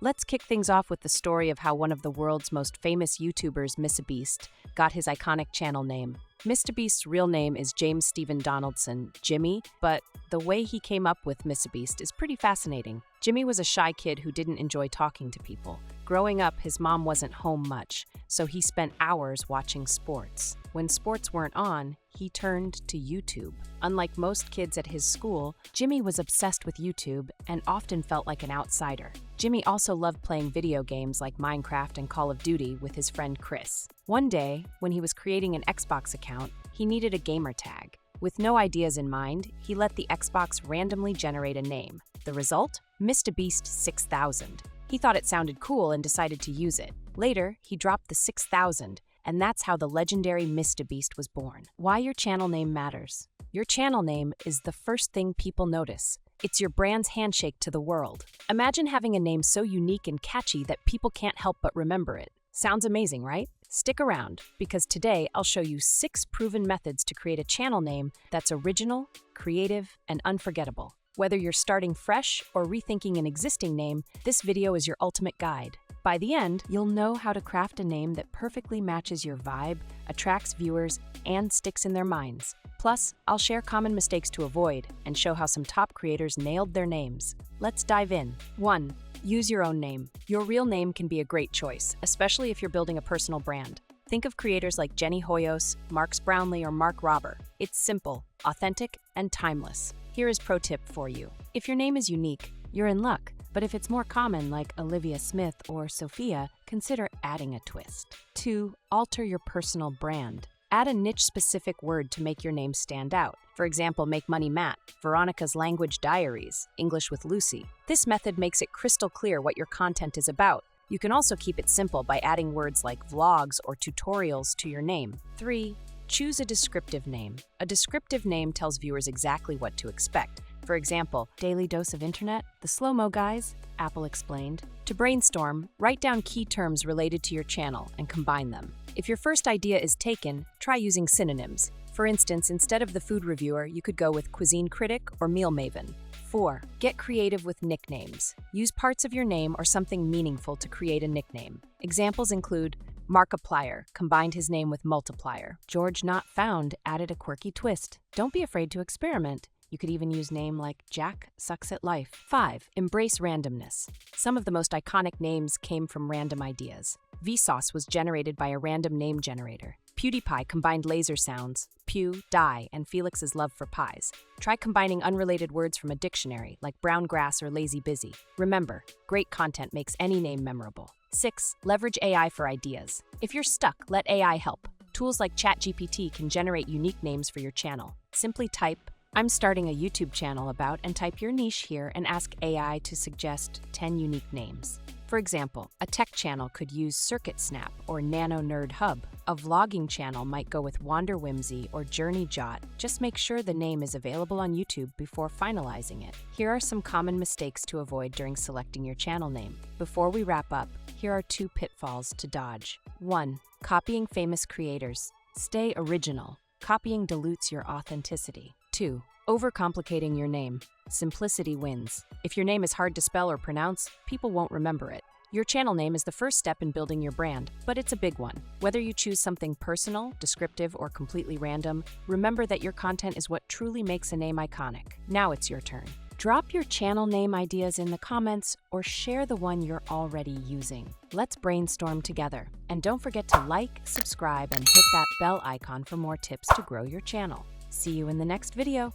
Let's kick things off with the story of how one of the world's most famous YouTubers, MrBeast, got his iconic channel name. MrBeast's real name is James Stephen Donaldson, Jimmy, but the way he came up with MrBeast is pretty fascinating. Jimmy was a shy kid who didn't enjoy talking to people. Growing up, his mom wasn't home much, so he spent hours watching sports. When sports weren't on, he turned to YouTube. Unlike most kids at his school, Jimmy was obsessed with YouTube and often felt like an outsider. Jimmy also loved playing video games like Minecraft and Call of Duty with his friend Chris. One day, when he was creating an Xbox account, he needed a gamer tag. With no ideas in mind, he let the Xbox randomly generate a name. The result? MrBeast 6000. He thought it sounded cool and decided to use it. Later, he dropped the 6000, and that's how the legendary MrBeast was born. Why your channel name matters. Your channel name is the first thing people notice. It's your brand's handshake to the world. Imagine having a name so unique and catchy that people can't help but remember it. Sounds amazing, right? Stick around, because today I'll show you 6 proven methods to create a channel name that's original, creative, and unforgettable. Whether you're starting fresh or rethinking an existing name, this video is your ultimate guide. By the end, you'll know how to craft a name that perfectly matches your vibe, attracts viewers, and sticks in their minds. Plus, I'll share common mistakes to avoid and show how some top creators nailed their names. Let's dive in. 1. Use your own name. Your real name can be a great choice, especially if you're building a personal brand. Think of creators like Jenny Hoyos, Marks Brownlee, or Mark Robber. It's simple, authentic, and timeless. Here is pro tip for you. If your name is unique, you're in luck. But if it's more common, like Olivia Smith or Sophia, consider adding a twist. 2. Alter your personal brand. Add a niche-specific word to make your name stand out. For example, Make Money Matt, Veronica's Language Diaries, English with Lucy. This method makes it crystal clear what your content is about. You can also keep it simple by adding words like vlogs or tutorials to your name. 3. Choose a descriptive name. A descriptive name tells viewers exactly what to expect. For example, Daily Dose of Internet, The Slow-Mo Guys, Apple Explained. To brainstorm, write down key terms related to your channel and combine them. If your first idea is taken, try using synonyms. For instance, instead of The Food Reviewer, you could go with Cuisine Critic or Meal Maven. 4. Get creative with nicknames. Use parts of your name or something meaningful to create a nickname. Examples include Markiplier combined his name with multiplier. George Not Found added a quirky twist. Don't be afraid to experiment. You could even use name like Jack Sucks at Life. 5. Embrace randomness. Some of the most iconic names came from random ideas. Vsauce was generated by a random name generator. PewDiePie combined laser sounds, pew, die, and Felix's love for pies. Try combining unrelated words from a dictionary, like brown grass or lazy busy. Remember, great content makes any name memorable. 6. Leverage AI for ideas. If you're stuck, let AI help. Tools like ChatGPT can generate unique names for your channel. Simply type, "I'm starting a YouTube channel about," and type your niche here and ask AI to suggest 10 unique names. For example, a tech channel could use Circuit Snap or Nano Nerd Hub. A vlogging channel might go with Wander Whimsy or Journey Jot. Just make sure the name is available on YouTube before finalizing it. Here are some common mistakes to avoid during selecting your channel name. Before we wrap up, here are 2 pitfalls to dodge. 1. Copying famous creators. Stay original. Copying dilutes your authenticity. 2. Overcomplicating your name. Simplicity wins. If your name is hard to spell or pronounce, people won't remember it. Your channel name is the first step in building your brand, but it's a big one. Whether you choose something personal, descriptive, or completely random, remember that your content is what truly makes a name iconic. Now it's your turn. Drop your channel name ideas in the comments or share the one you're already using. Let's brainstorm together. And don't forget to like, subscribe, and hit that bell icon for more tips to grow your channel. See you in the next video.